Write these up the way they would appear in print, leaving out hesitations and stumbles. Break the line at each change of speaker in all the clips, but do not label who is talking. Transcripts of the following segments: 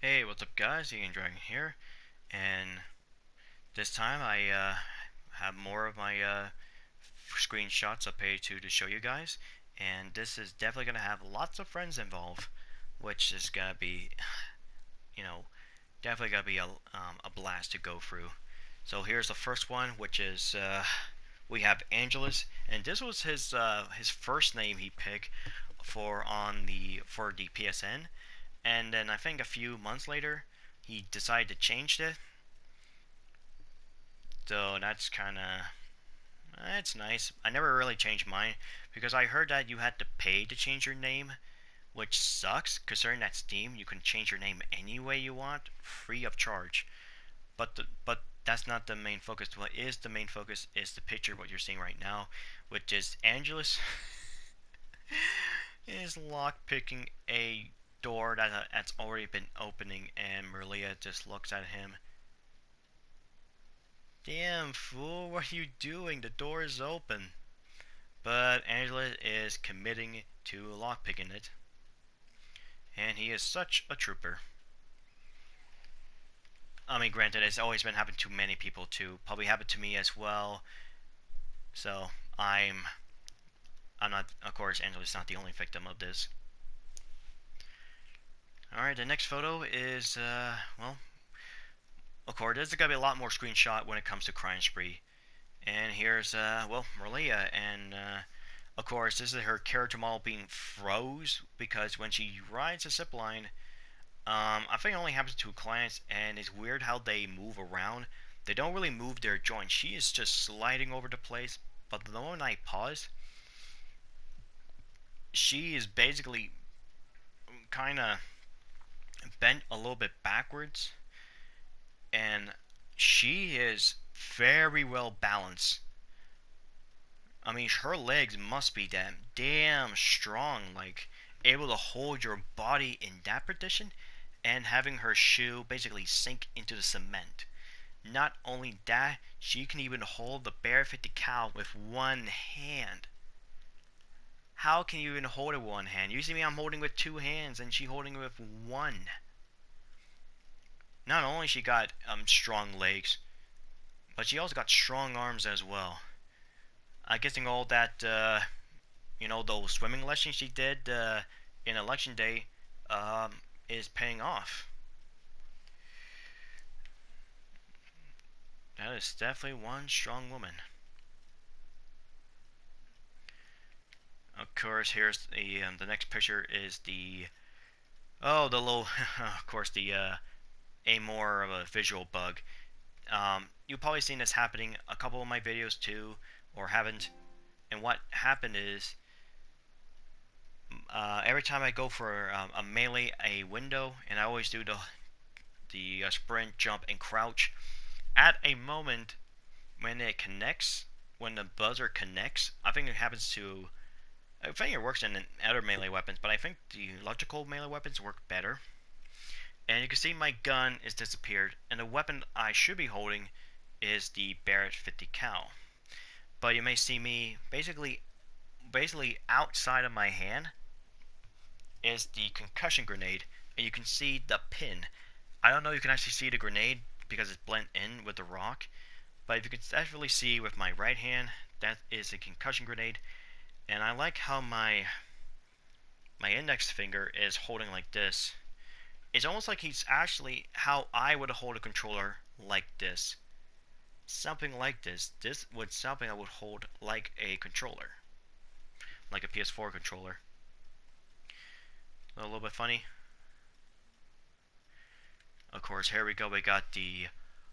Hey, what's up guys, Ian Dragon here, and this time I have more of my screenshots of Payday 2 to show you guys, and this is definitely going to have lots of friends involved, which is going to be, you know, definitely going to be a blast to go through. So here's the first one, which is, we have Angelus, and this was his first name he picked for the PSN, and then I think a few months later he decided to change it. So that's kind of that's nice. I never really changed mine because I heard that you had to pay to change your name, which sucks. Considering that Steam, you can change your name any way you want, free of charge. But that's not the main focus. What is the main focus is the picture what you're seeing right now, which is Angelus is lock picking a door that's already been opening, and Maria just looks at him. Damn, fool, what are you doing? The door is open. But Angela is committing to lockpicking it. And he is such a trooper. I mean, granted, it's always been happening to many people too. Probably happened to me as well. So, I'm not, of course, Angela's not the only victim of this. Alright, the next photo is, well, of course, there's gonna be a lot more screenshot when it comes to crime spree. And here's, well, Maria, and, of course, this is her character model being froze because when she rides a zip line, I think it only happens to clients, and it's weird how they move around. They don't really move their joints. She is just sliding over the place, but the moment I pause, she is basically kind of bent a little bit backwards, and she is very well balanced. I mean, her legs must be damn strong, like able to hold your body in that position, and having her shoe basically sink into the cement. Not only that, she can even hold the bear 50 cal with one hand. How can you even hold it with one hand? You see me, I'm holding with two hands, and she holding it with one. Not only she got strong legs, but she also got strong arms as well. I guessing all that those swimming lessons she did in election day is paying off. That is definitely one strong woman. Of course, here's the next picture is the little of course a more of a visual bug. You've probably seen this happening a couple of my videos too, or haven't. And what happened is every time I go for a melee a window, and I always do the sprint, jump, and crouch. At a moment when it connects, when the buzzer connects, I think it happens to. I think it works in other melee weapons, but I think the electrical melee weapons work better. And you can see my gun is disappeared, and the weapon I should be holding is the Barrett 50 cal. But you may see me basically outside of my hand is the concussion grenade, and you can see the pin. I don't know if you can actually see the grenade because it's blended in with the rock, but if you can definitely see with my right hand, that is a concussion grenade. And I like how my index finger is holding like this. It's almost like he's actually how I would hold a controller like this. Something like this. This would something I would hold like a controller. Like a PS4 controller. A little bit funny. Of course, here we go. We got the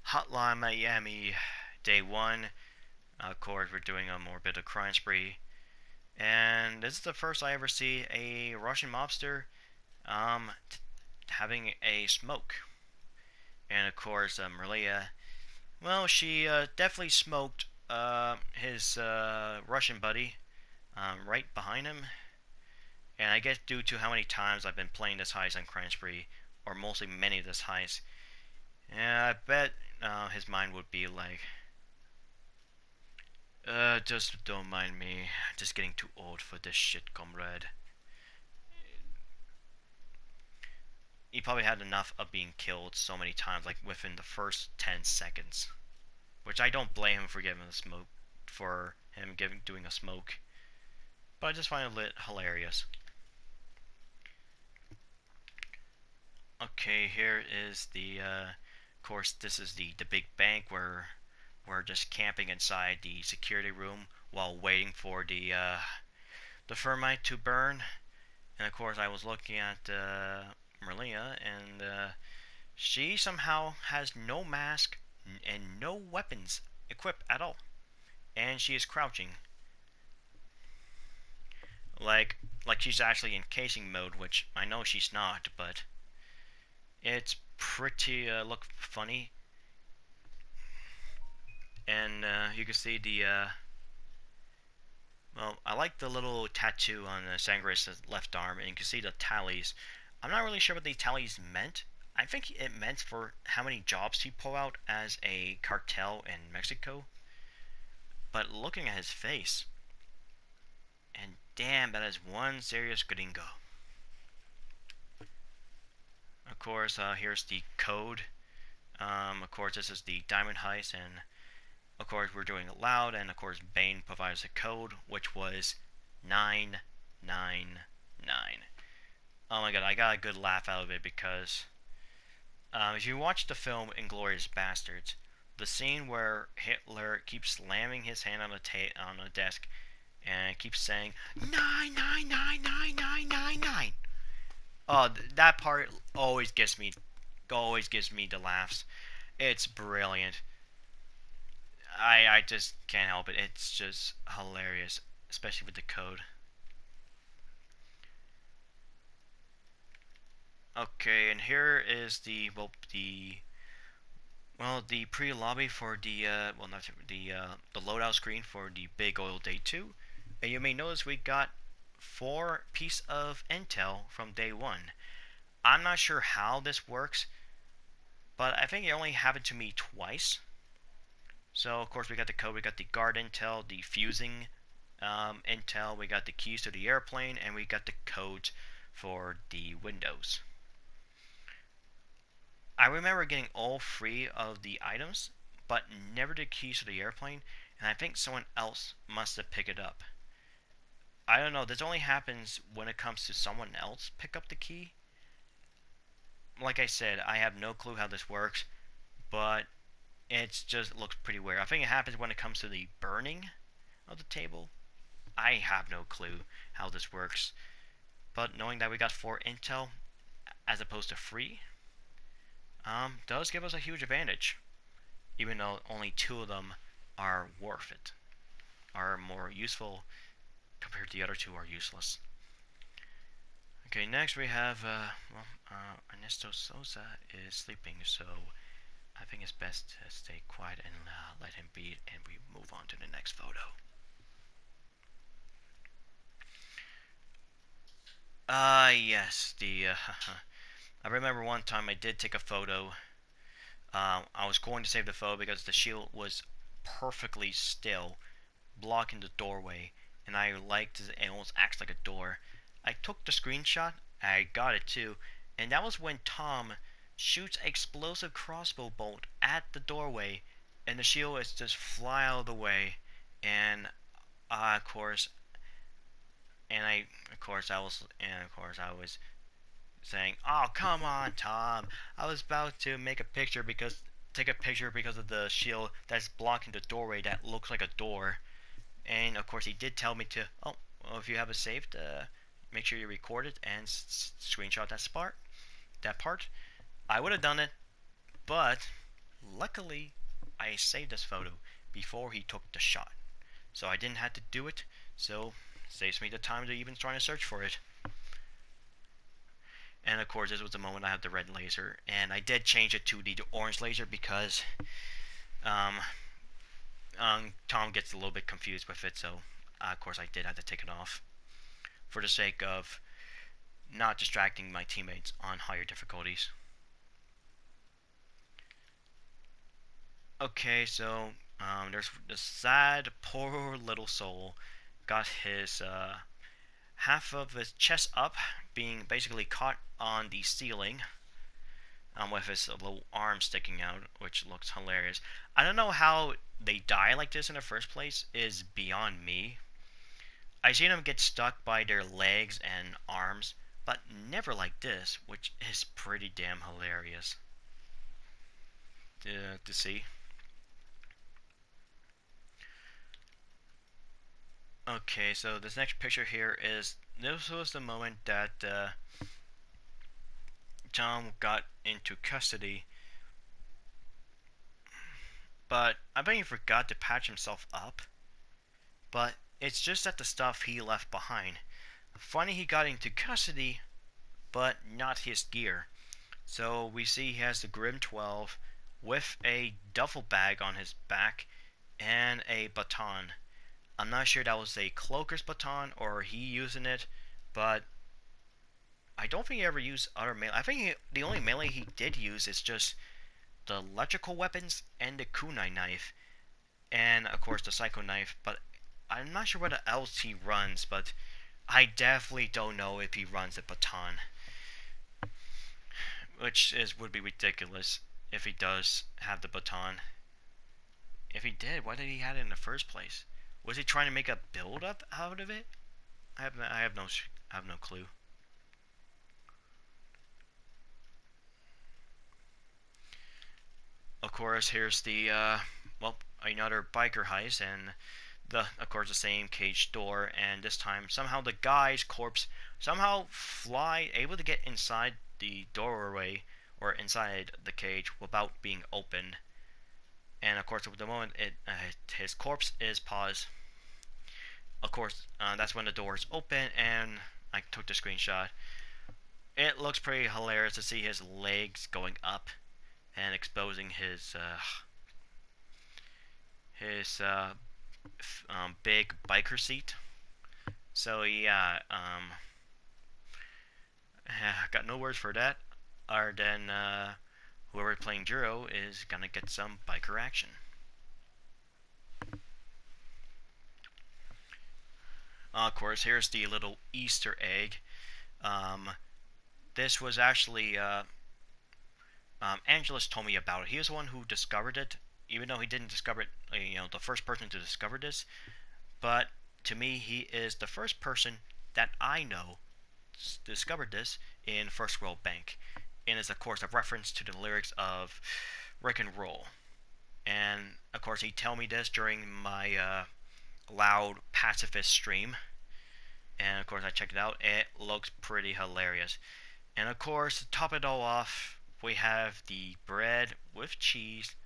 Hotline Miami Day 1. Of course, we're doing a more bit of crime spree. And this is the first I ever see a Russian mobster having a smoke. And of course, Maria, well, she definitely smoked his Russian buddy right behind him. And I guess due to how many times I've been playing this heist on Crime Spree, or mostly many of this heist, I bet his mind would be like, just don't mind me. I'm just getting too old for this shit, comrade. he probably had enough of being killed so many times, like within the first 10 seconds. Which I don't blame him for giving a smoke, for him doing a smoke. But I just find it hilarious. Okay, here is of course, this is the big bank where we're just camping inside the security room while waiting for the thermite to burn. And of course, I was looking at Merlia, and she somehow has no mask and no weapons equipped at all, and she is crouching, like she's actually in casing mode, which I know she's not, but it's pretty look funny. And you can see well, I like the little tattoo on Sangre's left arm, and you can see the tallies. I'm not really sure what the tallies meant. I think it meant for how many jobs he pulled out as a cartel in Mexico. But looking at his face, and damn, that is one serious gringo. Of course, here's the code. Of course, this is the diamond heist, and of course, we're doing it loud, and of course, Bane provides a code, which was 999. Oh my god, I got a good laugh out of it because if you watch the film Inglourious Basterds, the scene where Hitler keeps slamming his hand on the desk and keeps saying 9999999. Oh, that part always gives me the laughs. It's brilliant. I just can't help it. It's just hilarious, especially with the code. Okay, and here is the pre-lobby for the not the loadout screen for the Big Oil Day 2. And you may notice we got 4 pieces of intel from day 1. I'm not sure how this works, but I think it only happened to me twice. So of course we got the code, we got the guard intel, the fusing intel, we got the keys to the airplane, and we got the codes for the windows. I remember getting all 3 of the items, but never the keys to the airplane, and I think someone else must have picked it up. I don't know, this only happens when it comes to someone else pick up the key. Like I said, I have no clue how this works, but it looks pretty weird. I think it happens when it comes to the burning of the table. I have no clue how this works, but knowing that we got 4 intel as opposed to 3 does give us a huge advantage, even though only 2 of them are worth it, are more useful compared to the other 2 are useless. Okay, next we have Ernesto Sosa is sleeping, so I think it's best to stay quiet and let him be, and we move on to the next photo. Yes, I remember one time I did take a photo. I was going to save the photo because the shield was perfectly still, blocking the doorway, and I liked it. It almost acts like a door. I took the screenshot, I got it too, and that was when Tom shoots an explosive crossbow bolt at the doorway, and the shield is just fly out of the way, and of course, I was saying, "Oh, come on, Tom! I was about to take a picture because of the shield that's blocking the doorway that looks like a door." And of course, he did tell me to, oh, well, if you have it saved, make sure you record it and screenshot that part. I would have done it, but luckily, I saved this photo before he took the shot, so I didn't have to do it. So saves me the time to even try to search for it. And of course, this was the moment I had the red laser, and I did change it to the orange laser because Tom gets a little bit confused with it, so of course I did have to take it off for the sake of not distracting my teammates on higher difficulties. Okay, so there's the sad, poor little soul got his half of his chest up, being basically caught on the ceiling, with his little arm sticking out, which looks hilarious. I don't know how they die like this in the first place, is beyond me. I've seen them get stuck by their legs and arms, but never like this, which is pretty damn hilarious to see. Okay, so this next picture here is, this was the moment that Tom got into custody, but I bet he forgot to patch himself up. But it's just that the stuff he left behind. Funny he got into custody, but not his gear. So we see he has the Grim 12 with a duffel bag on his back and a baton. I'm not sure that was a cloaker's baton or he using it, but I don't think he ever used other melee. I think the only melee he did use is just the electrical weapons and the kunai knife, and of course the psycho knife. But I'm not sure what else he runs, but I definitely don't know if he runs a baton, which would be ridiculous if he does have the baton. If he did, why did he have it in the first place? Was he trying to make a build up out of it? I have no clue. Of course, here's the well, another biker heist, and of course the same cage door, and this time somehow the guy's corpse somehow able to get inside the doorway or inside the cage without being opened. And of course, at the moment his corpse is paused. Of course, that's when the door is open, and I took the screenshot. It looks pretty hilarious to see his legs going up and exposing his big biker seat. So yeah, got no words for that, other than whoever playing Juro is gonna get some biker action. Of course, here's the little Easter egg. This was actually Angelus told me about it. He was the one who discovered it, even though he didn't discover it. The first person to discover this. But to me, he is the first person that I know discovered this in First World Bank, and is of course a reference to the lyrics of Rick and Roll. And of course, he told me this during my loud pacifist stream, and of course I checked it out. It looks pretty hilarious. And of course, to top it all off, we have the bread with cheese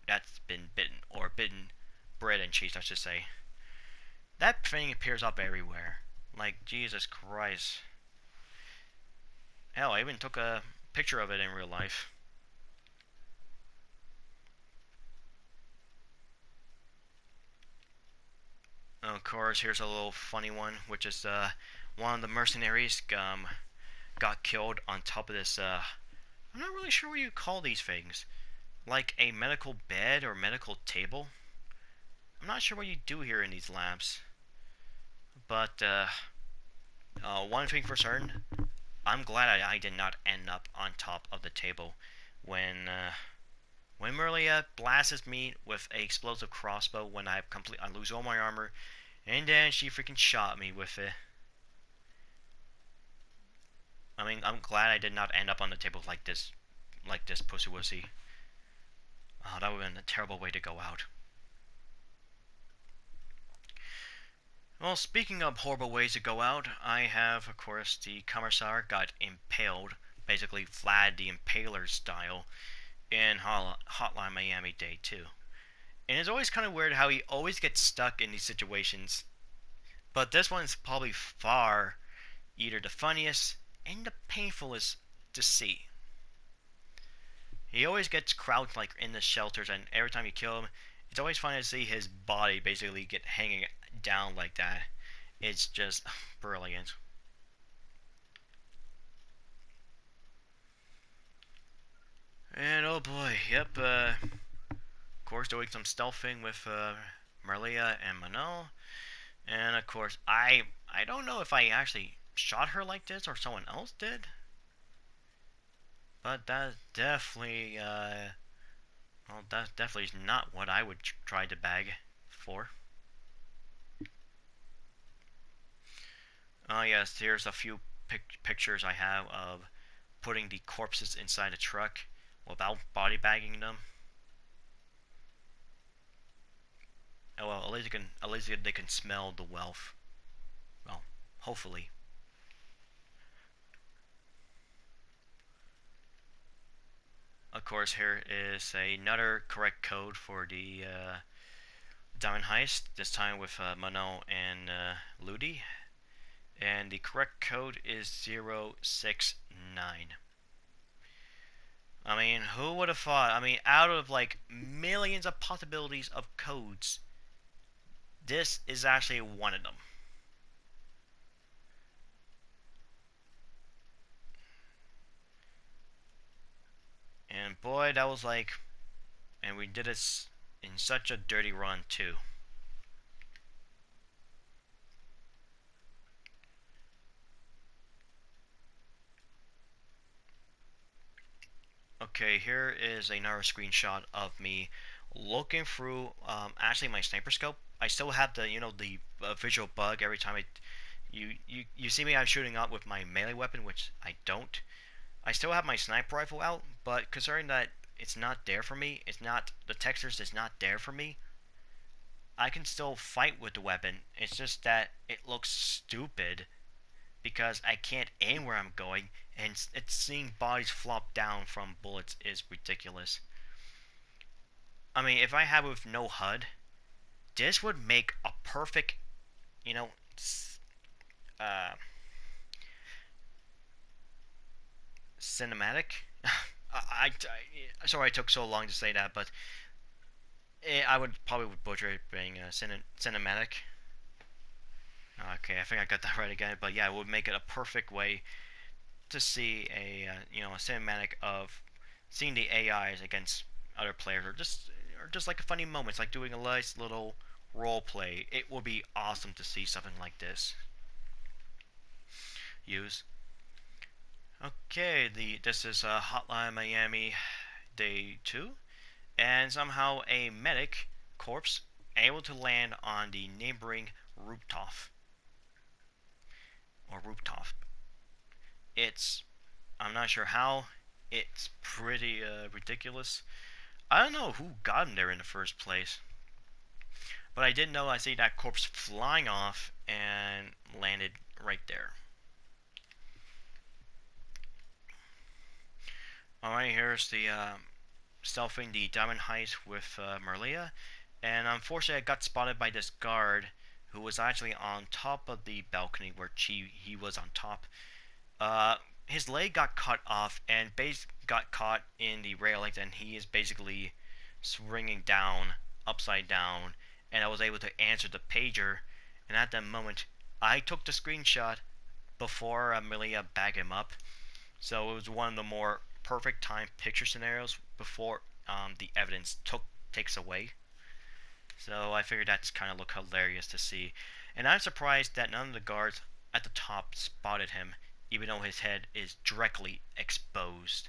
that's been bitten, or bitten bread and cheese, I should say. That thing appears up everywhere. Like, Jesus Christ. Hell, I even took a picture of it in real life. Of course, here's a little funny one, which is one of the mercenaries got killed on top of this. I'm not really sure what you call these things, like a medical bed or medical table. I'm not sure what you do here in these labs, but one thing for certain, I'm glad I did not end up on top of the table when Merlia blasts me with a explosive crossbow when I lose all my armor, and then she freaking shot me with it. I mean, I'm glad I did not end up on the table like this pussy wussy. Oh, that would have been a terrible way to go out. Well, speaking of horrible ways to go out, I have, of course, the Commissar got impaled, basically Vlad the Impaler style, in Hotline Miami Day 2. And it's always kind of weird how he always gets stuck in these situations, but this one's probably far either the funniest and the painfulest to see. He always gets crouched like in the shelters, and every time you kill him, it's always funny to see his body basically get hanging down like that. It's just brilliant. And oh boy, yep, of course doing some stealthing with Marlia and Manel. And of course, I don't know if I actually shot her like this or someone else did. But that definitely, well, that definitely is not what I would try to bag for. Oh yes, here's a few pictures I have of putting the corpses inside a truck without body bagging them. Oh well, at least they can smell the wealth. Well, hopefully. Of course, here is another correct code for the diamond heist. This time with Mano and Ludi, and the correct code is 069. I mean, who would have thought? I mean, out of like millions of possibilities of codes, this is actually one of them. And boy, that was like, and we did it in such a dirty run too. Okay, here is another screenshot of me looking through actually my sniper scope. I still have the the visual bug every time you see me. I'm shooting up with my melee weapon, which I don't. I still have my sniper rifle out, but considering that it's not there for me, it's not the textures is not there for me. I can still fight with the weapon. It's just that it looks stupid because I can't aim where I'm going, and it's seeing bodies flop down from bullets is ridiculous. I mean, if I had with no HUD, this would make a perfect, you know, uh, cinematic. Sorry I took so long to say that, but I would probably butcher it being cinematic. Okay, I think I got that right again, but yeah, it would make it a perfect way to see a cinematic of seeing the AIs against other players, or just like a funny moments, like doing a nice little role play. It would be awesome to see something like this use. Okay, this is Hotline Miami Day 2, and somehow a medic corpse able to land on the neighboring rooftop or rooftop. It's I'm not sure how. It's pretty ridiculous. I don't know who got him there in the first place, but I did know I see that corpse flying off and landed right there. Alright, here's the stealthing the diamond heist with Merlia, and unfortunately I got spotted by this guard who was actually on top of the balcony where he was on top. His leg got cut off and base got caught in the railings, and he is basically swinging down upside down. And I was able to answer the pager, and at that moment, I took the screenshot before Amelia bagged him up. So it was one of the more perfect time picture scenarios before the evidence takes away. So I figured that's kind of look hilarious to see. And I'm surprised that none of the guards at the top spotted him, even though his head is directly exposed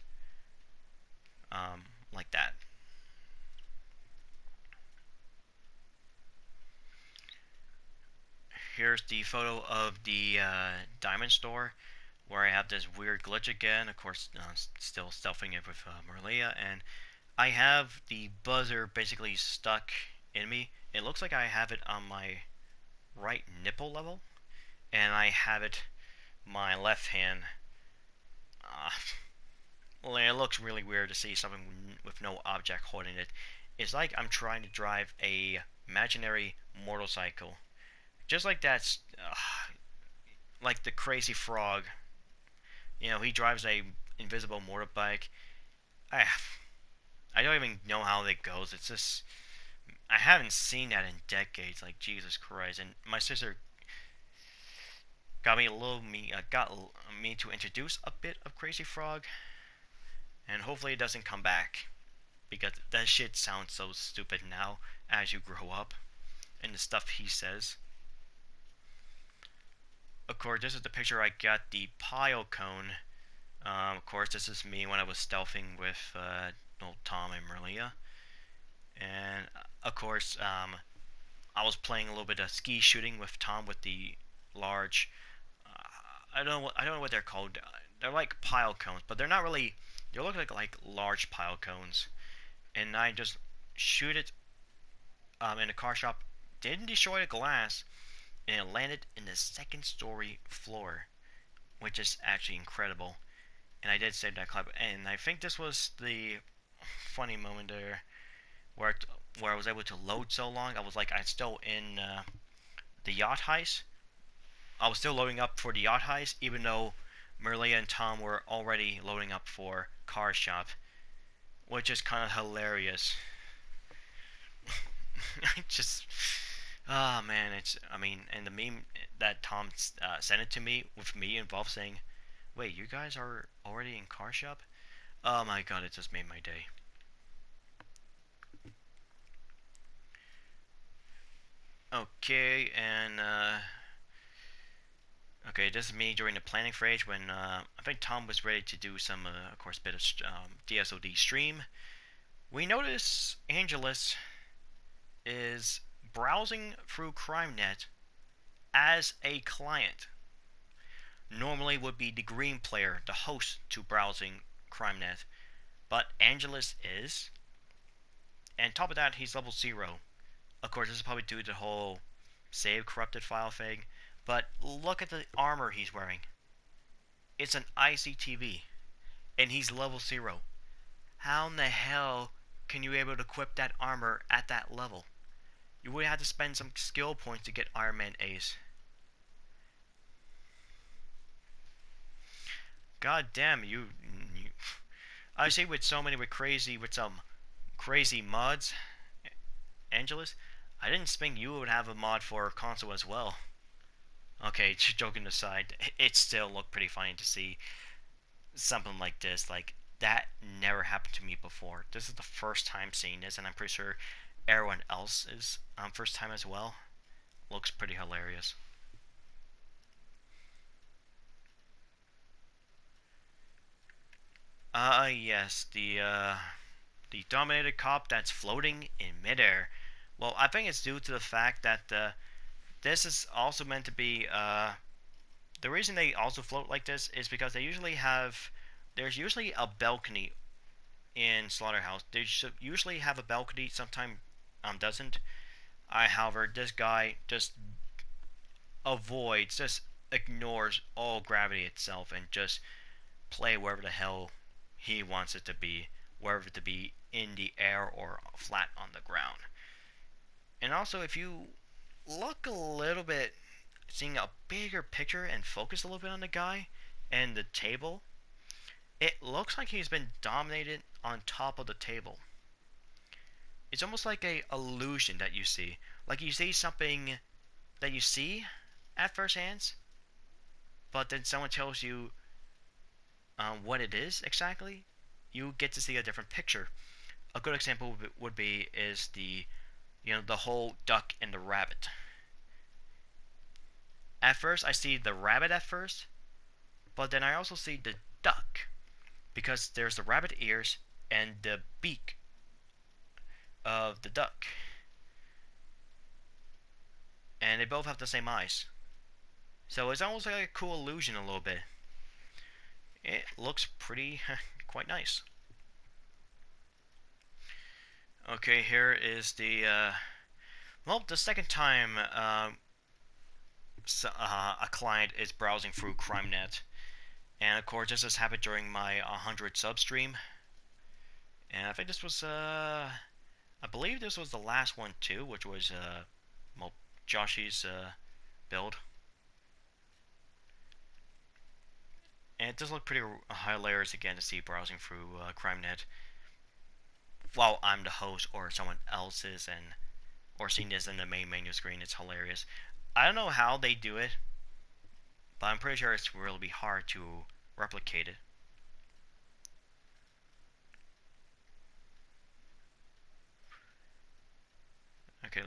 like that. Here's the photo of the diamond store where I have this weird glitch again. Of course, still stealthing it with Merlia, and I have the buzzer basically stuck in me. It looks like I have it on my right nipple level, and I have it my left hand. Uh, well, it looks really weird to see something with no object holding it. It's like I'm trying to drive a imaginary motorcycle, just like that's like the crazy frog. He drives a invisible motorbike. I I don't even know how that goes. It's just I haven't seen that in decades. Like Jesus Christ! And my sister got me to introduce a bit of Crazy Frog, and hopefully it doesn't come back because that shit sounds so stupid now as you grow up and the stuff he says. Of course, this is the picture I got the pile cone Of course, this is me when I was stealthing with old Tom and Maria. And of course, I was playing a little bit of ski shooting with Tom with the large. I don't know what they're called. They're like pile cones, but they're not really. They look like large pile cones. And I just shoot it in a car shop. Didn't destroy the glass, and it landed in the second story floor, which is actually incredible. And I did save that clip, and I think this was the funny moment there where where I was able to load so long. I was like, I'm still in the yacht heist. I was still loading up for the yacht heist, even though Merlia and Tom were already loading up for car shop, which is kind of hilarious. I just, oh man, it's. I mean, and the meme that Tom sent it to me with me involved saying, "Wait, you guys are already in car shop?" Oh my god, it just made my day. Okay, and okay, this is me during the planning phase when I think Tom was ready to do some, of course, bit of DSOD stream. We notice Angelus is browsing through CrimeNet as a client. Normally would be the green player, the host to browsing CrimeNet, but Angelus is, and top of that, he's level 0. Of course, this is probably due to the whole save corrupted file thing, but look at the armor he's wearing. It's an ICTV, and he's level 0. How in the hell can you be able to equip that armor at that level? You would have to spend some skill points to get Iron Man Ace. God damn, you I see with so many with some crazy mods, Angelus. I didn't think you would have a mod for console as well. Okay, joking aside, it still looked pretty funny to see something like this. Like, that never happened to me before. This is the first time seeing this, and I'm pretty sure everyone else is first time as well. Looks pretty hilarious. Yes, the dominated cop that's floating in midair. Well, I think it's due to the fact that this is also meant to be the reason they also float like this is because there's usually a balcony in Slaughterhouse. They should usually have a balcony, sometimes doesn't. However, this guy just ignores all gravity itself and just play wherever the hell he wants it to be, wherever it to be in the air or flat on the ground. And also, if you look a little bit, seeing a bigger picture and focus a little bit on the guy and the table, it looks like he's been dominated on top of the table. It's almost like a illusion that you see. Like you see something that you see at first hands, but then someone tells you what it is exactly. You get to see a different picture. A good example would be is the whole duck and the rabbit. At first, I see the rabbit at first, but then I also see the duck because there's the rabbit ears and the beak of the duck, and they both have the same eyes. So it's almost like a cool illusion a little bit. It looks pretty quite nice. Okay, here is the second time a client is browsing through CrimeNet. And of course, this has happened during my 100 sub stream. And I think this was, I believe this was the last one too, which was, well, Joshy's build. And it does look pretty hilarious again to see browsing through CrimeNet while I'm the host or someone else is, and or seeing this in the main menu screen. It's hilarious. I don't know how they do it, but I'm pretty sure it's really hard to replicate it. Okay,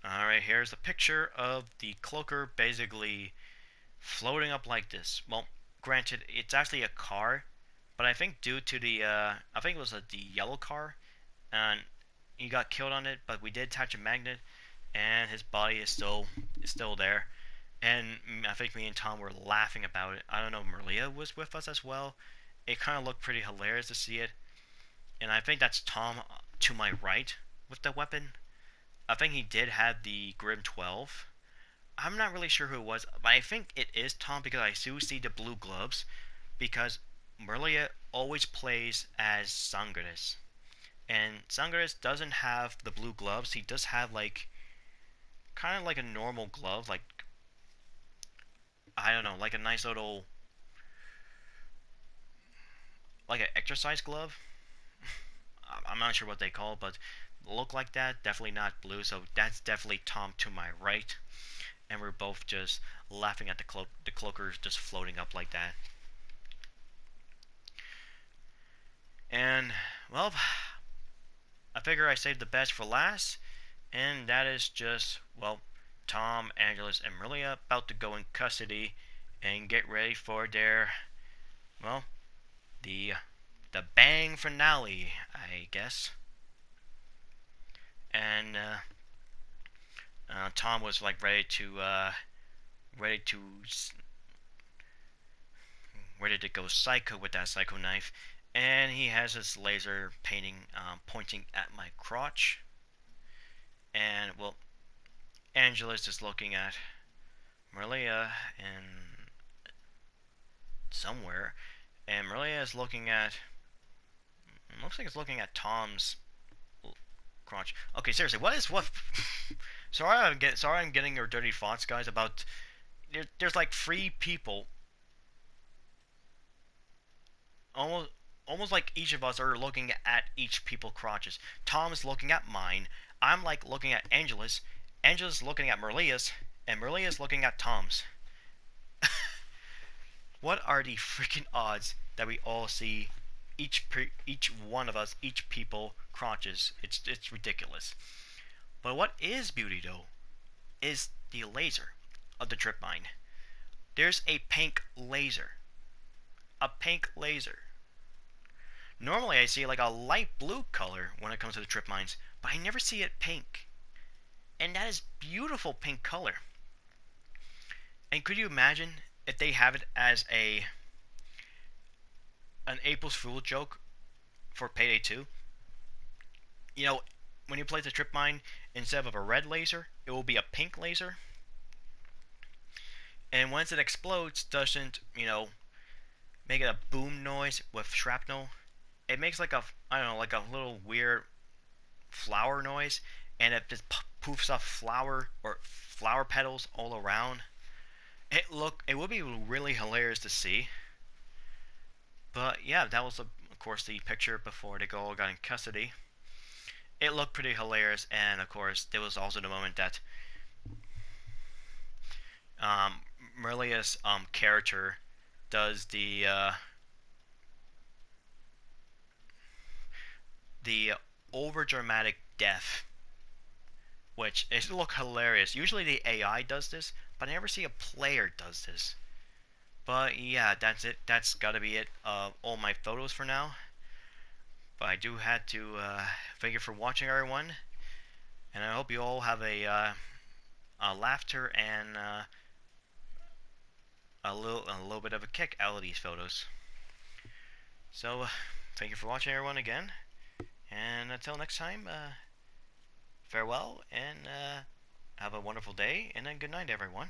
alright, here's a picture of the cloaker basically floating up like this. Well, granted, it's actually a car, But I think due to the I think it was the yellow car, and he got killed on it. But we did attach a magnet, and his body is still there. And I think me and Tom were laughing about it. I don't know, Maria was with us as well. It kind of looked pretty hilarious to see it. And I think that's Tom to my right with the weapon. I think he did have the Grim 12. I'm not really sure who it was, but I think it is Tom because I do see the blue gloves. Because Maria always plays as Sangres. And Sangres doesn't have the blue gloves. He does have like kind of like a normal glove, like I don't know, like a nice little like an exercise glove. I'm not sure what they call it, but look like that. Definitely not blue. So that's definitely Tom to my right, and we're both just laughing at the cloakers just floating up like that. And well, I figure I saved the best for last, and that is just well, Tom, Angelus, and Maria about to go in custody and get ready for their well, the the bang finale, I guess. And Tom was like ready to ready to go psycho with that psycho knife, and he has his laser painting pointing at my crotch. And well, Angelus is looking at Maria and somewhere, and Maria is looking at. Looks like it's looking at Tom's crotch. Okay, seriously, what is what? Sorry, I'm getting your dirty thoughts, guys. About there's like three people, almost almost like each of us are looking at each people's crotches. Tom's looking at mine. I'm like looking at Angela's. Angela's looking at Maria's, and Maria's looking at Tom's. What are the freaking odds that we all see each one of us, each people crotches? It's ridiculous. But what is beauty though is the laser of the trip mine. There's a pink laser. A pink laser. Normally I see like a light blue color when it comes to the trip mines, but I never see it pink. And that is beautiful pink color. And could you imagine if they have it as an April's Fool joke for Payday 2? You know, when you play the trip mine, instead of a red laser, it will be a pink laser. And once it explodes, doesn't, make it a boom noise with shrapnel. It makes like I don't know, like a little weird flower noise, and it just poofs off flower petals all around. It would be really hilarious to see. But yeah, that was of course the picture before they all got in custody. It looked pretty hilarious, and of course there was also the moment that Merlia's character does the over dramatic death, which it looked hilarious. Usually the AI does this, but I never see a player does this. But yeah, that's it. That's gotta be it. All my photos for now. But I do have to thank you for watching, everyone, and I hope you all have a laughter and a little bit of a kick out of these photos. So thank you for watching, everyone, again, and until next time, farewell, and have a wonderful day, and then good night, everyone.